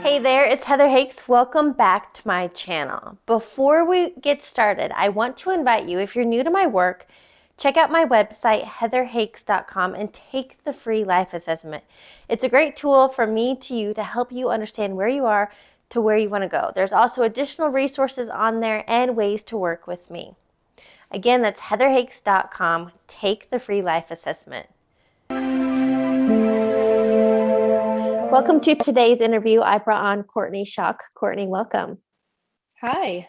Hey there, it's Heather Hakes. Welcome back to my channel. Before we get started, I want to invite you, if you're new to my work, check out my website, heatherhakes.com, and take the free life assessment. It's a great tool from me to you to help you understand where you are to where you want to go. There's also additional resources on there and ways to work with me. Again, that's heatherhakes.com. Take the free life assessment. Welcome to today's interview. I brought on Courtney Schoch. Courtney, welcome. Hi.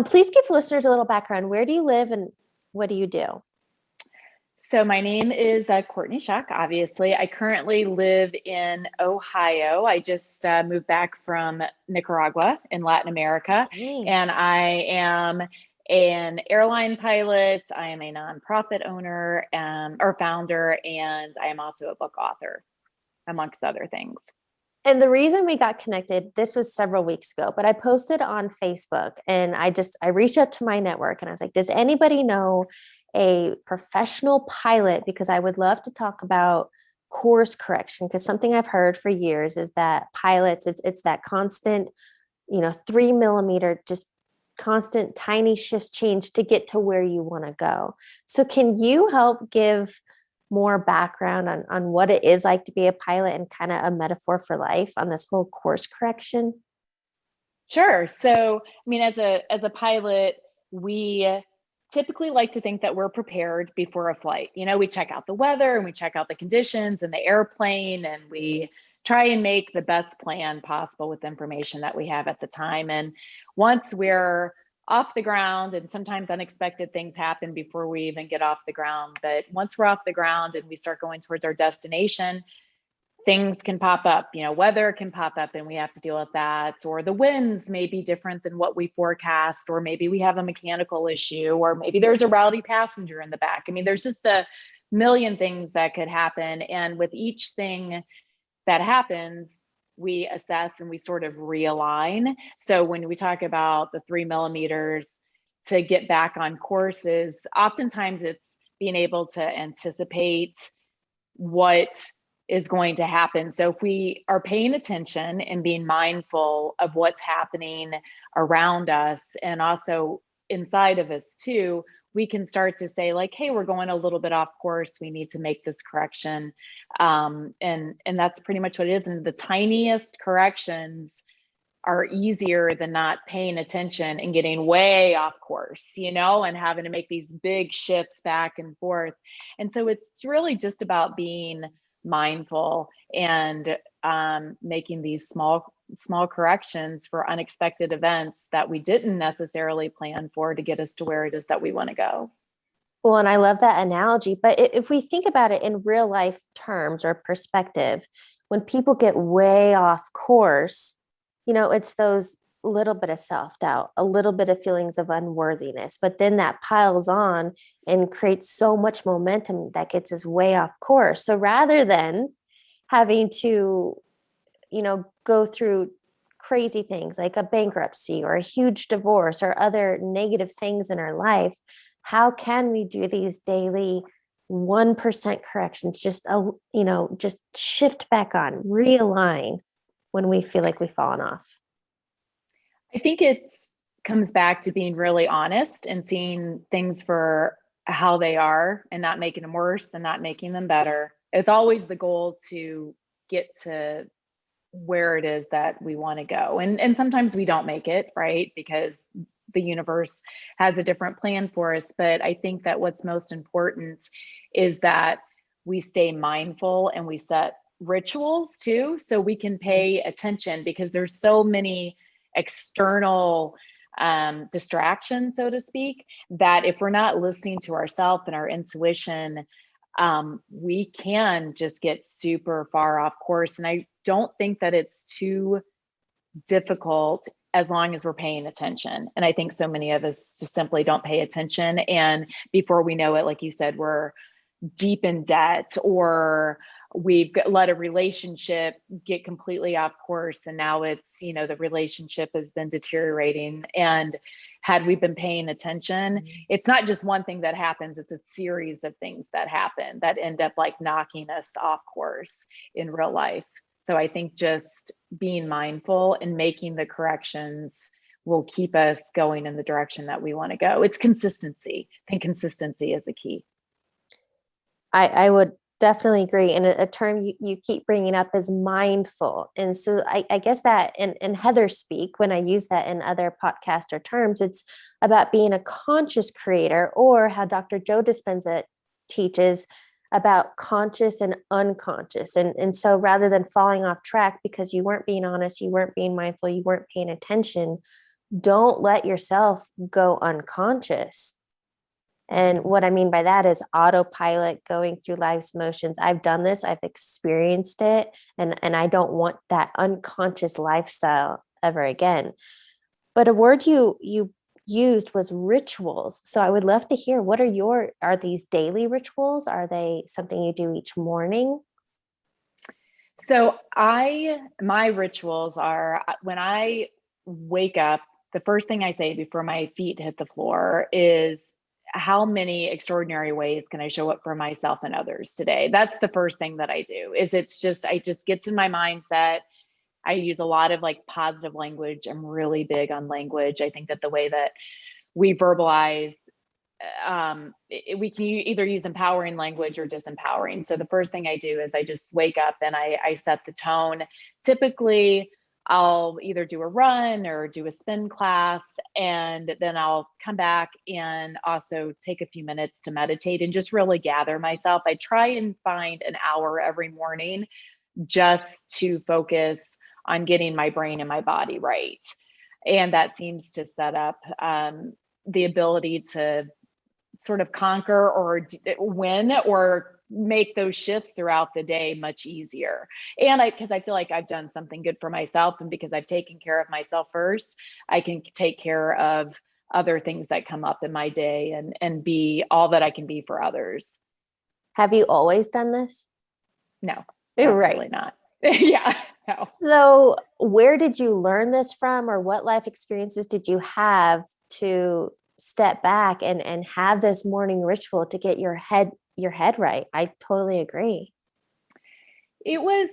Please give listeners a little background. Where do you live and what do you do? So my name is Courtney Schoch, obviously. I currently live in Ohio. I just moved back from Nicaragua in Latin America, Dang. and I am an airline pilot. I am a nonprofit owner or founder, and I am also a book author, amongst other things. And the reason we got connected, this was several weeks ago, but I posted on Facebook and I reached out to my network and I was like, does anybody know a professional pilot? Because I would love to talk about course correction, because something I've heard for years is that pilots, it's that constant, 3 millimeter, just constant tiny shifts change to get to where you want to go. So can you help give more background on what it is like to be a pilot and kind of a metaphor for life on this whole course correction? Sure. So, I mean, as a pilot, we typically like to think that we're prepared before a flight. We check out the weather and we check out the conditions and the airplane, and we try and make the best plan possible with the information that we have at the time. And once we're off the ground, and sometimes unexpected things happen before we even get off the ground, but once we're off the ground and we start going towards our destination, things can pop up, weather can pop up and we have to deal with that, or the winds may be different than what we forecast, or maybe we have a mechanical issue, or maybe there's a rowdy passenger in the back. I mean, there's just a million things that could happen. And with each thing that happens, we assess and we sort of realign. So when we talk about the 3 millimeters to get back on courses, oftentimes it's being able to anticipate what is going to happen. So if we are paying attention and being mindful of what's happening around us and also inside of us too, we can start to say like, hey, we're going a little bit off course. We need to make this correction. And that's pretty much what it is. And the tiniest corrections are easier than not paying attention and getting way off course, and having to make these big shifts back and forth. And so it's really just about being mindful and making these small corrections for unexpected events that we didn't necessarily plan for to get us to where it is that we want to go. Well, and I love that analogy. But if we think about it in real life terms or perspective, when people get way off course, it's those little bit of self-doubt, a little bit of feelings of unworthiness, but then that piles on and creates so much momentum that gets us way off course. So rather than having to, go through crazy things like a bankruptcy or a huge divorce or other negative things in our life, how can we do these daily 1% corrections? Just shift back on, realign when we feel like we've fallen off. I think it comes back to being really honest and seeing things for how they are and not making them worse and not making them better. It's always the goal to get to where it is that we want to go. And sometimes we don't make it, right? Because the universe has a different plan for us. But I think that what's most important is that we stay mindful and we set rituals too, so we can pay attention, because there's so many external distractions, so to speak, that if we're not listening to ourselves and our intuition, we can just get super far off course. And I don't think that it's too difficult as long as we're paying attention. And I think so many of us just simply don't pay attention. And before we know it, like you said, we're deep in debt, or we've let a relationship get completely off course. And now it's, the relationship has been deteriorating. And had we been paying attention, it's not just one thing that happens, it's a series of things that happen that end up like knocking us off course in real life. So I think just being mindful and making the corrections will keep us going in the direction that we want to go. It's consistency. I think consistency is the key. I would definitely agree. And a term you keep bringing up is mindful. And so I guess that in Heather speak, when I use that in other podcast or terms, it's about being a conscious creator, or how Dr. Joe Dispenza teaches about conscious and unconscious. And so rather than falling off track because you weren't being honest, you weren't being mindful, you weren't paying attention, don't let yourself go unconscious. And what I mean by that is autopilot, going through life's motions. I've done this, I've experienced it, and I don't want that unconscious lifestyle ever again. But a word you used was rituals. So I would love to hear, are these daily rituals? Are they something you do each morning? So my rituals are, when I wake up, the first thing I say before my feet hit the floor is, how many extraordinary ways can I show up for myself and others today? That's the first thing that I do. I just gets in my mindset. I use a lot of like positive language. I'm really big on language. I think that the way that we verbalize, we can either use empowering language or disempowering. So the first thing I do is I just wake up and I set the tone. Typically, I'll either do a run or do a spin class, and then I'll come back and also take a few minutes to meditate and just really gather myself. I try and find an hour every morning just to focus on getting my brain and my body right. And that seems to set up the ability to sort of conquer or win or make those shifts throughout the day much easier. And because I feel like I've done something good for myself, and because I've taken care of myself first, I can take care of other things that come up in my day and be all that I can be for others. Have you always done this? No, Right. not. Yeah. No. So where did you learn this from, or what life experiences did you have to step back and have this morning ritual to get your head right? I totally agree. It was,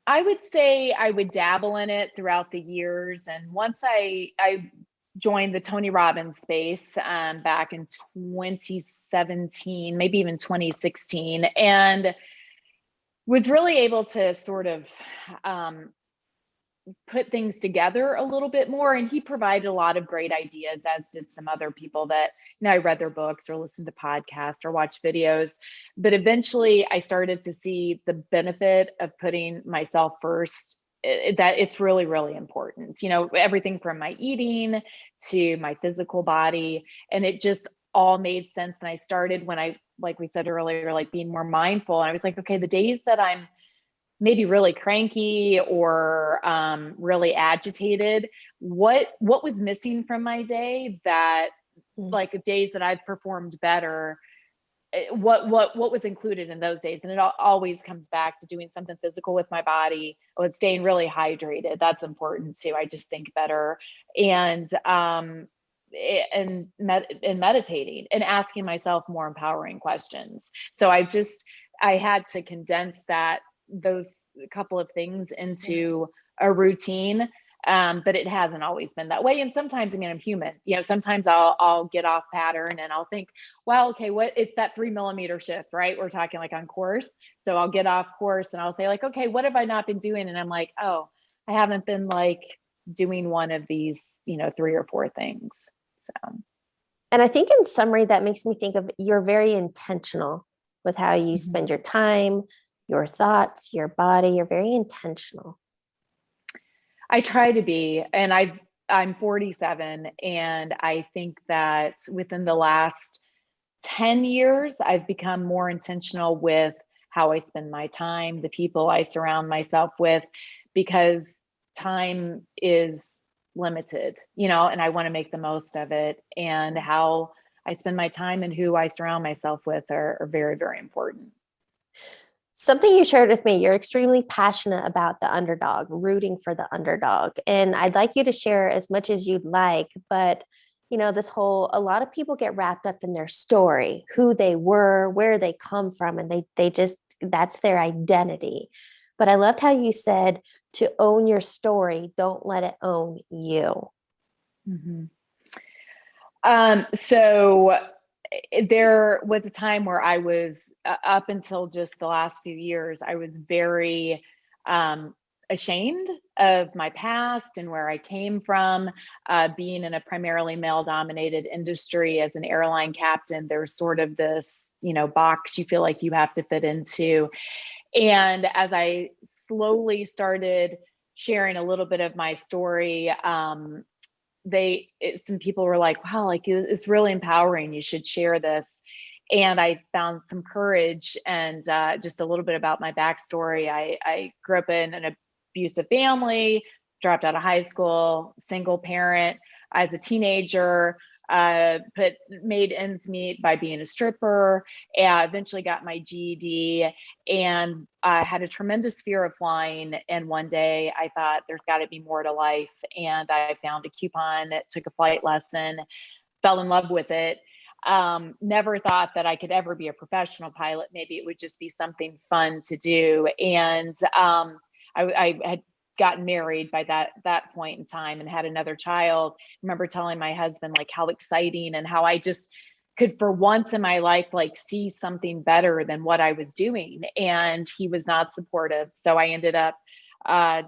I would say I would dabble in it throughout the years. And once I joined the Tony Robbins space back in 2017, maybe even 2016, and was really able to sort of put things together a little bit more. And he provided a lot of great ideas, as did some other people that, I read their books or listened to podcasts or watched videos. But eventually I started to see the benefit of putting myself first, that it's really, really important, everything from my eating to my physical body. And it just all made sense. And I started when like we said earlier, like being more mindful. And I was like, okay, the days that I'm maybe really cranky or really agitated, what was missing from my day, that like days that I've performed better, what was included in those days? And it always comes back to doing something physical with my body, or staying really hydrated. That's important too. I just think better. And meditating and asking myself more empowering questions. So I had to condense those couple of things into a routine. But it hasn't always been that way. And sometimes, I'm human, sometimes I'll get off pattern and I'll think, well, okay, it's that 3 millimeter shift, right? We're talking like on course. So I'll get off course and I'll say like, okay, what have I not been doing? And I'm like, oh, I haven't been like doing one of these, 3 or 4 things. So. And I think in summary, that makes me think of, you're very intentional with how you spend your time, your thoughts, your body. You're very intentional. I try to be, and I'm 47, and I think that within the last 10 years, I've become more intentional with how I spend my time, the people I surround myself with, because time is limited, and I want to make the most of it. And how I spend my time and who I surround myself with are very, very important. Something you shared with me, you're extremely passionate about the underdog, rooting for the underdog. And I'd like you to share as much as you'd like, but a lot of people get wrapped up in their story, who they were, where they come from, and they just, that's their identity. But I loved how you said to own your story, don't let it own you. Mm-hmm. So there was a time where I was up until just the last few years, I was very ashamed of my past and where I came from. Being in a primarily male dominated industry as an airline captain, there's sort of this, box you feel like you have to fit into. And as I slowly started sharing a little bit of my story, some people were like, wow, like it's really empowering, you should share this. And I found some courage. And just a little bit about my backstory. I grew up in an abusive family, dropped out of high school, single parent. As a teenager, made ends meet by being a stripper, and eventually got my GED, and I had a tremendous fear of flying. And one day I thought there's got to be more to life. And I found a coupon, took a flight lesson, fell in love with it. Never thought that I could ever be a professional pilot. Maybe it would just be something fun to do. And I had gotten married by that point in time and had another child. I remember telling my husband like how exciting and how I just could for once in my life like see something better than what I was doing. And he was not supportive. So I ended up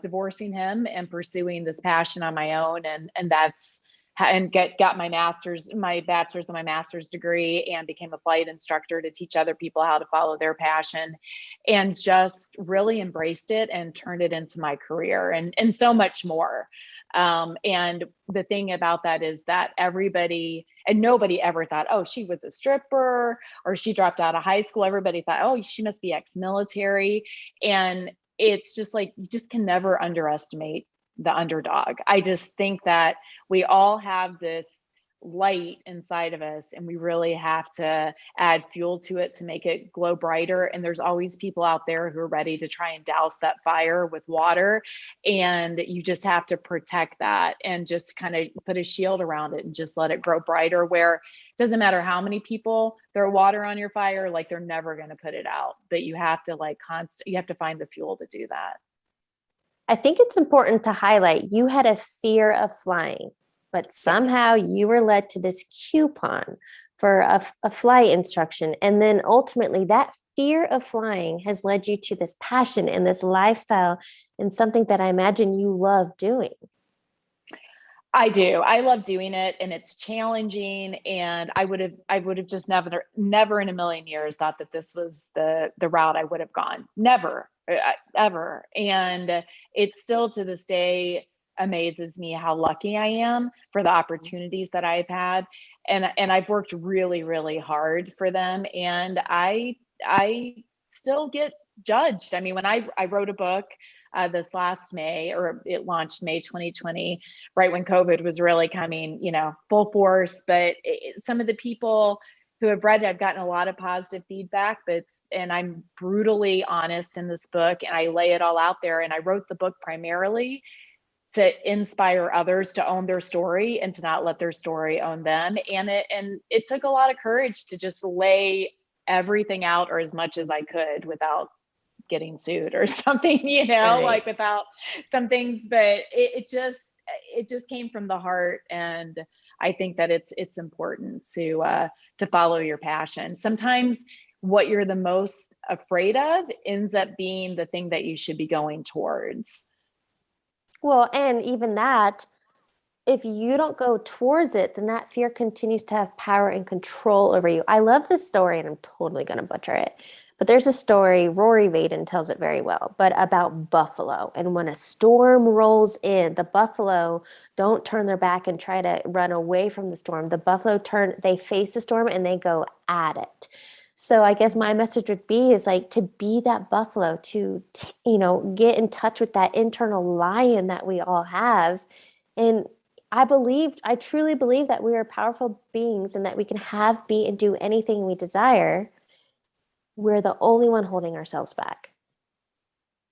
divorcing him and pursuing this passion on my own. And that's got my bachelor's and my master's degree, and became a flight instructor to teach other people how to follow their passion, and just really embraced it and turned it into my career and so much more. And the thing about that is that everybody and nobody ever thought, oh, she was a stripper or she dropped out of high school. Everybody thought, oh, she must be ex-military. And it's just like, you just can never underestimate the underdog. I just think that we all have this light inside of us, and we really have to add fuel to it to make it glow brighter. And there's always people out there who are ready to try and douse that fire with water. And you just have to protect that and just kind of put a shield around it and just let it grow brighter, where it doesn't matter how many people throw water on your fire, like they're never going to put it out. But you have to you have to find the fuel to do that. I think it's important to highlight you had a fear of flying, but somehow you were led to this coupon for a flight instruction. And then ultimately that fear of flying has led you to this passion and this lifestyle and something that I imagine you love doing. I do. I love doing it, and it's challenging. And I would have just never in a million years thought that this was the route I would have gone. Never, ever. And it still to this day amazes me how lucky I am for the opportunities that I've had. And I've worked really, really hard for them. And I still get judged. I mean, when I wrote a book, this last May, or it launched May 2020, right when COVID was really coming, full force. But some of the people who have read it, I've gotten a lot of positive feedback, and I'm brutally honest in this book, and I lay it all out there. And I wrote the book primarily to inspire others to own their story and to not let their story own them. And it took a lot of courage to just lay everything out, or as much as I could, without getting sued or something, Right. like without some things. But it just came from the heart. And I think that it's important to follow your passion. Sometimes what you're the most afraid of ends up being the thing that you should be going towards. Well, and even that, if you don't go towards it, then that fear continues to have power and control over you. I love this story, and I'm totally going to butcher it. But there's a story, Rory Vaden tells it very well, but about buffalo. And when a storm rolls in, the buffalo don't turn their back and try to run away from the storm. The buffalo they face the storm and they go at it. So I guess my message would be is like to be that buffalo, to get in touch with that internal lion that we all have. And I truly believe that we are powerful beings and that we can be, and do anything we desire. We're the only one holding ourselves back.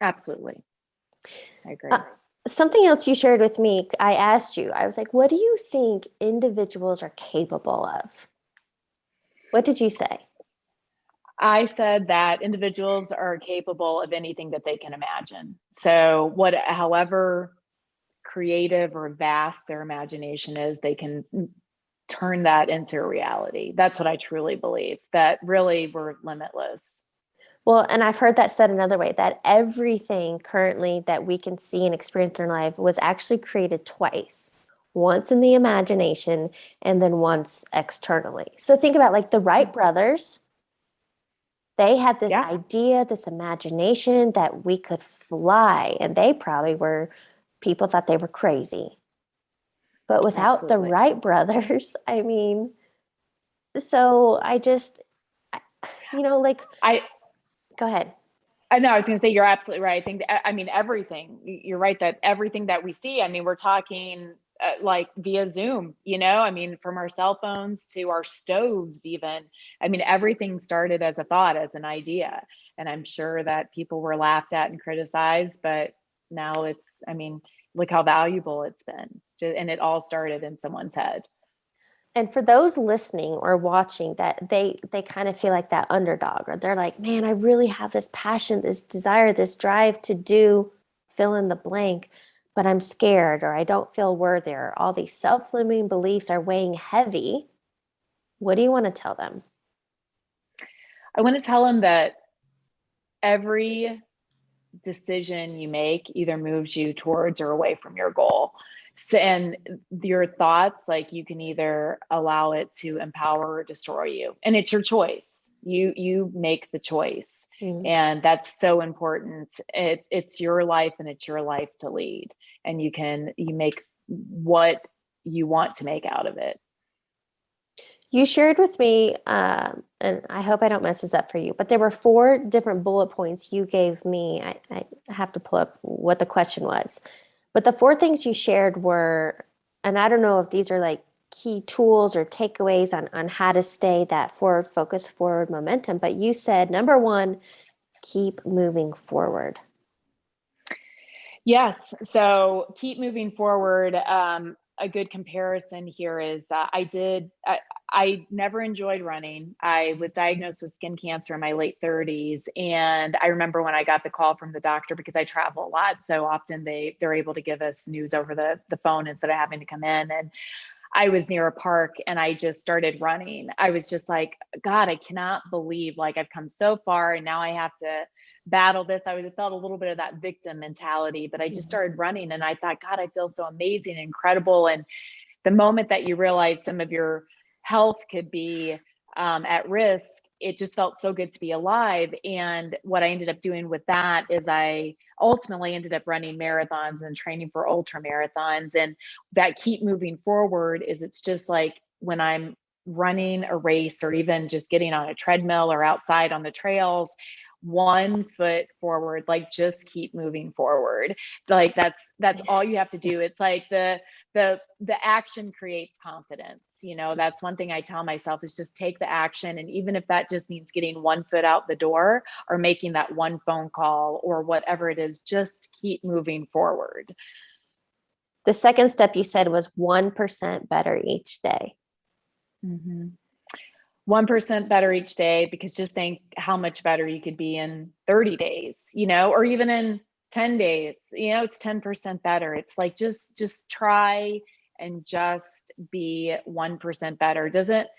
Absolutely. I agree. Something else you shared with me, I asked you, I was like, what do you think individuals are capable of? What did you say? I said that individuals are capable of anything that they can imagine. So however creative or vast their imagination is, they can turn that into reality. That's what I truly believe, that really we're limitless. Well, and I've heard that said another way, that everything currently that we can see and experience in our life was actually created twice. Once in the imagination and then once externally. So think about like the Wright brothers. They had this Yeah, idea, this imagination that we could fly, and they probably were, people thought they were crazy. But without the absolutely. Wright brothers, I mean, so I just, like, I go ahead. I know I was going to say you're absolutely right. I think I mean everything. You're right that everything that we see. I mean, we're talking like via Zoom. I mean, from our cell phones to our stoves, even. I mean, everything started as a thought, as an idea, and I'm sure that people were laughed at and criticized. But now it's. I mean, look how valuable it's been, and it all started in someone's head. And for those listening or watching that they kind of feel like that underdog, or they're like, man, I really have this passion, this desire, this drive to do fill in the blank, but I'm scared, or I don't feel worthy, or all these self-limiting beliefs are weighing heavy. What do you want to tell them? I want to tell them that every decision you make either moves you towards or away from your goal. So, and your thoughts, like, you can either allow it to empower or destroy you, and it's your choice. You make the choice, Mm. and that's so important. It's your life, and it's your life to lead, and you make what you want to make out of it. You shared with me, and I hope I don't mess this up for you, but there were 4 different bullet points you gave me. I have to pull up what the question was. But the 4 things you shared were, and I don't know if these are like key tools or takeaways on how to stay that forward focus, forward momentum. But you said, number 1, keep moving forward. Yes. So keep moving forward. A good comparison here is I never enjoyed running. I was diagnosed with skin cancer in my late 30s. And I remember when I got the call from the doctor, because I travel a lot. So often they're able to give us news over the phone instead of having to come in. And I was near a park and I just started running. I was just like, God, I cannot believe, like, I've come so far and now I have to battle this. Felt a little bit of that victim mentality, but I just Mhm. started running and I thought, God, I feel so amazing and incredible. And the moment that you realize some of your health could be at risk, it just felt so good to be alive. And what I ended up doing with that is I ultimately ended up running marathons and training for ultra marathons. And that keep moving forward is, it's just like when I'm running a race or even just getting on a treadmill or outside on the trails, one foot forward, like, just keep moving forward. Like, that's all you have to do. It's like the action creates confidence. That's one thing I tell myself, is just take the action. And even if that just means getting one foot out the door or making that one phone call or whatever it is, just keep moving forward. The second step you said was 1% better each day. Mm-hmm. 1% better each day, because just think how much better you could be in 30 days, or even in 10 days. It's 10% better. It's like, just try and just be 1% better. Doesn't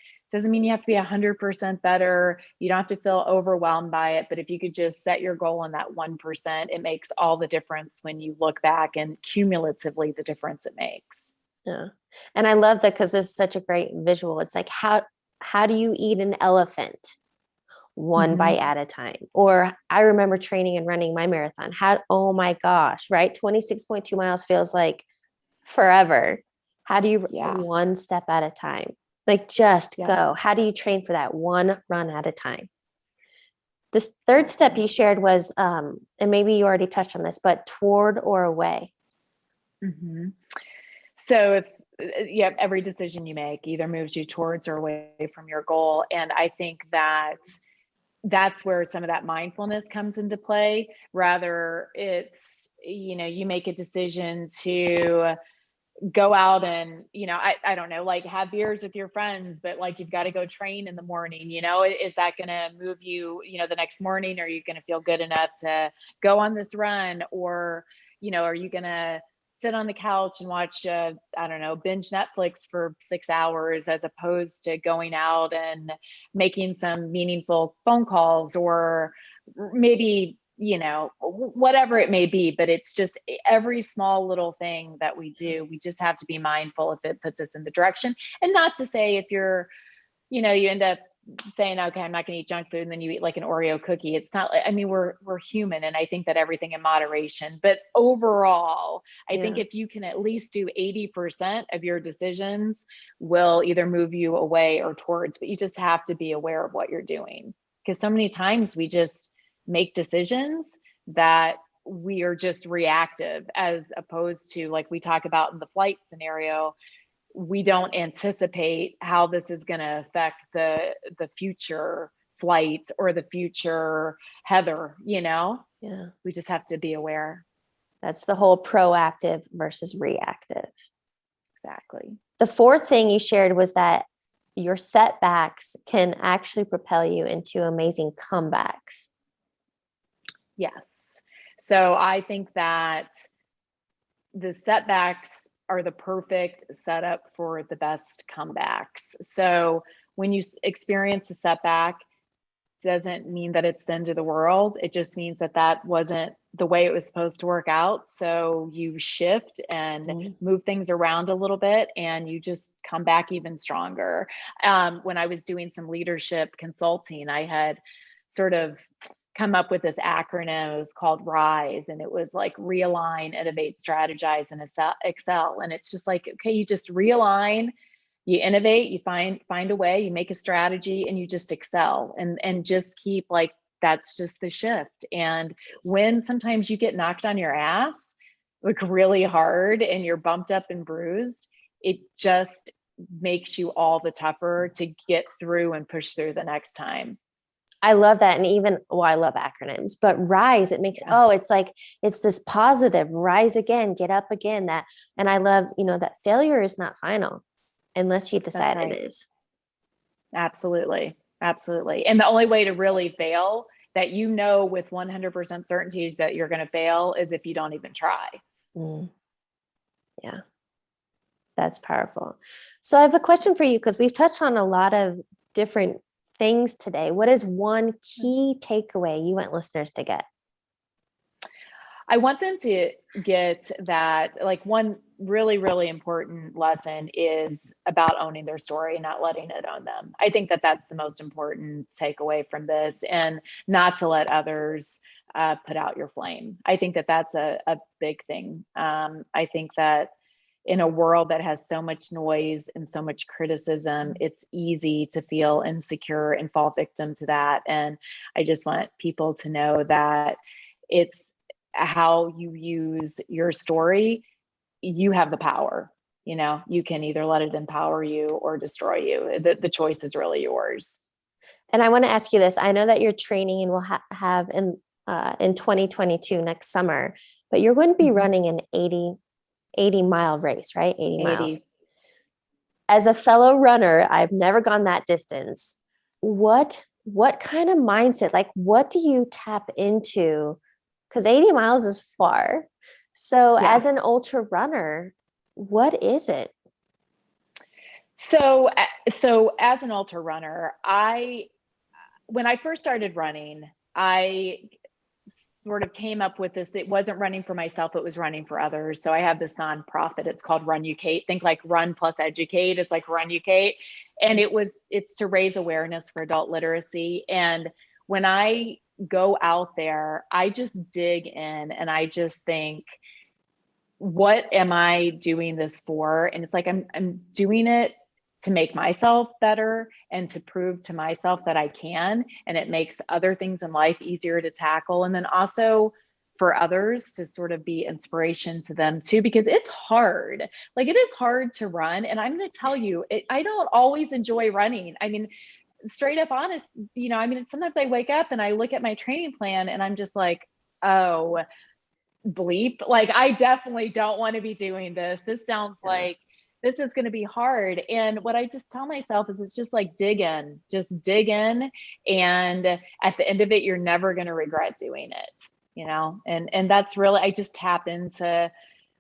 mean you have to be 100% better. You don't have to feel overwhelmed by it, but if you could just set your goal on that 1%, it makes all the difference when you look back, and cumulatively the difference it makes. Yeah. And I love that, because this is such a great visual. It's like, how do you eat an elephant? One Mm-hmm. bite at a time. Or I remember training and running my marathon. Oh my gosh, right? 26.2 miles feels like forever. How do you, Yeah. one step at a time? Like, just Yeah. go. How do you train for that one run at a time? This third step Exactly. you shared was, and maybe you already touched on this, but toward or away. Mm-hmm. So if yeah, every decision you make either moves you towards or away from your goal. And I think that's where some of that mindfulness comes into play. Rather, it's, you make a decision to go out and, I don't know, like have beers with your friends, but like you've got to go train in the morning, is that going to move you, the next morning? Are you going to feel good enough to go on this run? Or, are you going to sit on the couch and watch, I don't know, binge Netflix for 6 hours, as opposed to going out and making some meaningful phone calls, or maybe, whatever it may be. But it's just every small little thing that we do, we just have to be mindful if it puts us in the direction. And not to say if you're, you end up saying, okay, I'm not going to eat junk food, and then you eat like an Oreo cookie. It's not, I mean, we're human, and I think that everything in moderation. But overall, I think if you can at least do 80% of your decisions will either move you away or towards, but you just have to be aware of what you're doing. Because so many times we just make decisions that we are just reactive, as opposed to, like we talk about in the flight scenario, we don't anticipate how this is going to affect the future flight or the future Heather, we just have to be aware. That's the whole proactive versus reactive. Exactly. The fourth thing you shared was that your setbacks can actually propel you into amazing comebacks. Yes. So I think that the setbacks are the perfect setup for the best comebacks. So when you experience a setback, doesn't mean that it's the end of the world. It just means that that wasn't the way it was supposed to work out. So you shift and move things around a little bit, and you just come back even stronger. When I was doing some leadership consulting, I had sort of come up with this acronym. It was called RISE, and it was like realign, innovate, strategize, and excel. And it's just like, okay, you just realign, you innovate, you find a way, you make a strategy, and you just excel, and just keep, like, that's just the shift. And when sometimes you get knocked on your ass, like really hard, and you're bumped up and bruised, it just makes you all the tougher to get through and push through the next time. I love that. And even, well, I love acronyms, but RISE, it makes, it's like, it's this positive, rise again, get up again. That, and I love, that failure is not final unless you decide it is. Absolutely. Absolutely. And the only way to really fail that, with 100% certainty is that you're going to fail, is if you don't even try. Yeah. That's powerful. So I have a question for you, because we've touched on a lot of different things today. What is one key takeaway you want listeners to get? I want them to get that, like, one really, really important lesson is about owning their story and not letting it own them. I think that that's the most important takeaway from this, and not to let others put out your flame. I think that that's a big thing. I think that in a world that has so much noise and so much criticism, it's easy to feel insecure and fall victim to that. And I just want people to know that it's how you use your story. You have the power. You can either let it empower you or destroy you. The choice is really yours. And I want to ask you this. I know that you're training and will have in 2022 next summer, but you're going to be running an 80-mile race, right? 80 miles. As a fellow runner, I've never gone that distance. What kind of mindset, like, what do you tap into? Because 80 miles is far. So as an ultra runner, what is it? So as an ultra runner, when I first started running, I sort of came up with this. It wasn't running for myself, it was running for others. So I have this nonprofit, it's called Run Educate. Think like run plus educate. It's like Run Educate. And it's to raise awareness for adult literacy. And when I go out there, I just dig in and I just think, what am I doing this for? And it's like, I'm doing it to make myself better and to prove to myself that I can. And it makes other things in life easier to tackle. And then also for others to sort of be inspiration to them too, because it's hard. Like, it is hard to run. And I'm going to tell you, I don't always enjoy running. I mean, straight up honest, sometimes I wake up and I look at my training plan and I'm just like, oh, bleep. Like, I definitely don't want to be doing this. This sounds Yeah. like this is going to be hard. And what I just tell myself is it's just like just dig in. And at the end of it, you're never going to regret doing it, you know? And that's really, I just tap into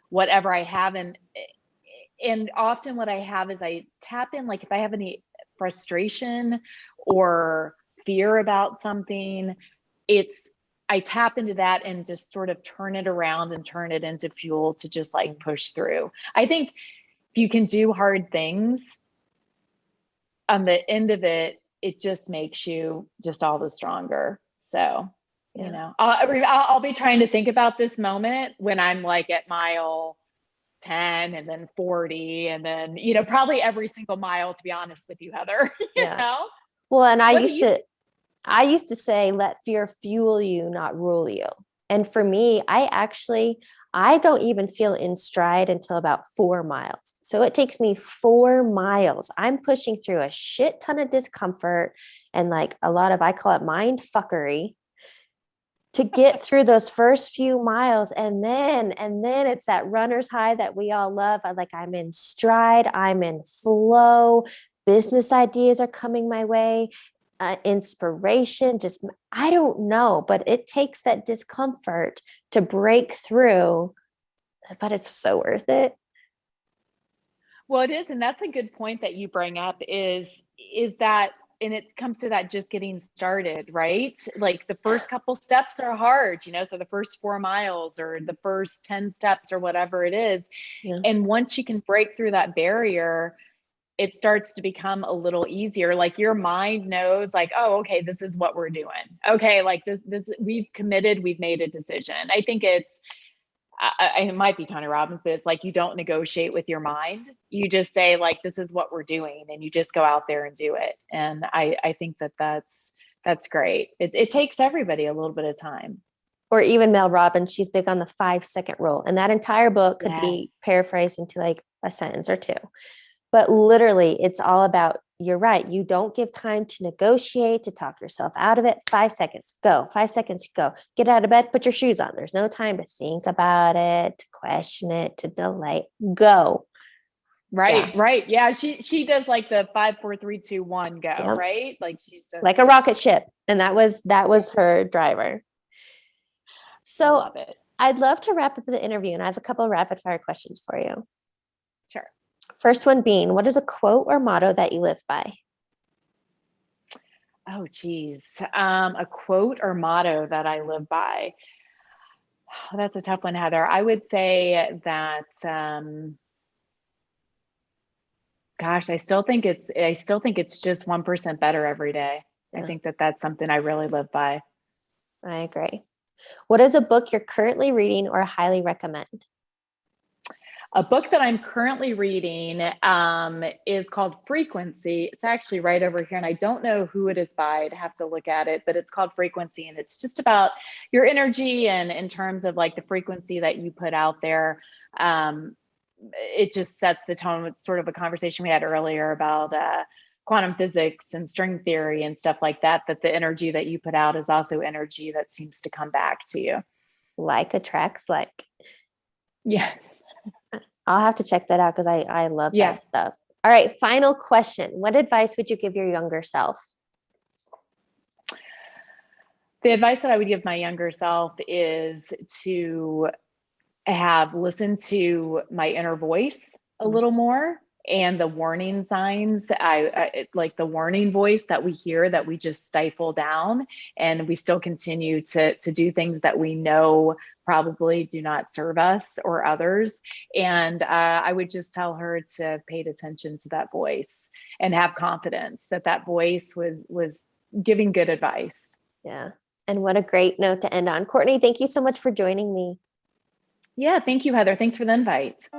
whatever I have. And often what I have is I tap in, like if I have any frustration or fear about something, I tap into that and just sort of turn it around and turn it into fuel to just like push through. I think if you can do hard things, on the end of it, it just makes you just all the stronger. So, Yeah. you know, I'll be trying to think about this moment when I'm like at mile 10 and then 40 and then, you know, probably every single mile, to be honest with you, Heather. You know? Well, and I used to say, let fear fuel you, not rule you. And for me, I don't even feel in stride until about 4 miles. So it takes me 4 miles. I'm pushing through a shit ton of discomfort and like a lot of, I call it mind fuckery, to get through those first few miles. And then it's that runner's high that we all love. I'm in stride, I'm in flow, business ideas are coming my way, inspiration, just, I don't know, but it takes that discomfort to break through, but it's so worth it. Well, it is. And that's a good point that you bring up is that, and it comes to that just getting started, right? Like the first couple steps are hard, you know, so the first 4 miles or the first 10 steps or whatever it is. Yeah. And once you can break through that barrier, it starts to become a little easier. Like your mind knows like, oh, okay, this is what we're doing. Okay. Like this, we've committed, we've made a decision. I think it might be Tony Robbins, but it's like, you don't negotiate with your mind. You just say like, this is what we're doing. And you just go out there and do it. And I think that's great. It takes everybody a little bit of time. Or even Mel Robbins, she's big on the 5-second rule. And that entire book could be paraphrased into like a sentence or two. But literally, it's all about, you're right. You don't give time to negotiate, to talk yourself out of it. 5 seconds, go. 5 seconds, go. Get out of bed, put your shoes on. There's no time to think about it, to question it, to delay. Go. Right, yeah. Right. Yeah, she does like the 5, 4, 3, 2, 1, go. Yep. Right, like she's like a rocket ship, and that was her driver. So I love it. I'd love to wrap up the interview, and I have a couple of rapid fire questions for you. Sure. First one being, what is a quote or motto that you live by? Oh, geez. A quote or motto that I live by. Oh, that's a tough one, Heather. I would say that, gosh, I still think it's just 1% better every day. Yeah. I think that's something I really live by. I agree. What is a book you're currently reading or highly recommend? A book that I'm currently reading is called Frequency. It's actually right over here, and I don't know who it is by. I'd have to look at it, but it's called Frequency, and it's just about your energy and in terms of like the frequency that you put out there. It just sets the tone. It's sort of a conversation we had earlier about quantum physics and string theory and stuff like that, that the energy that you put out is also energy that seems to come back to you. Like attracts like. Yes. I'll have to check that out because I love that stuff. All right. Final question. What advice would you give your younger self? The advice that I would give my younger self is to listen to my inner voice a little more, and the warning signs. I like the warning voice that we hear that we just stifle down, and we still continue to do things that we know probably do not serve us or others. And I would just tell her to pay attention to that voice and have confidence that voice was giving good advice. Yeah. And what a great note to end on. Courtney, thank you so much for joining me. Yeah, thank you, Heather. Thanks for the invite.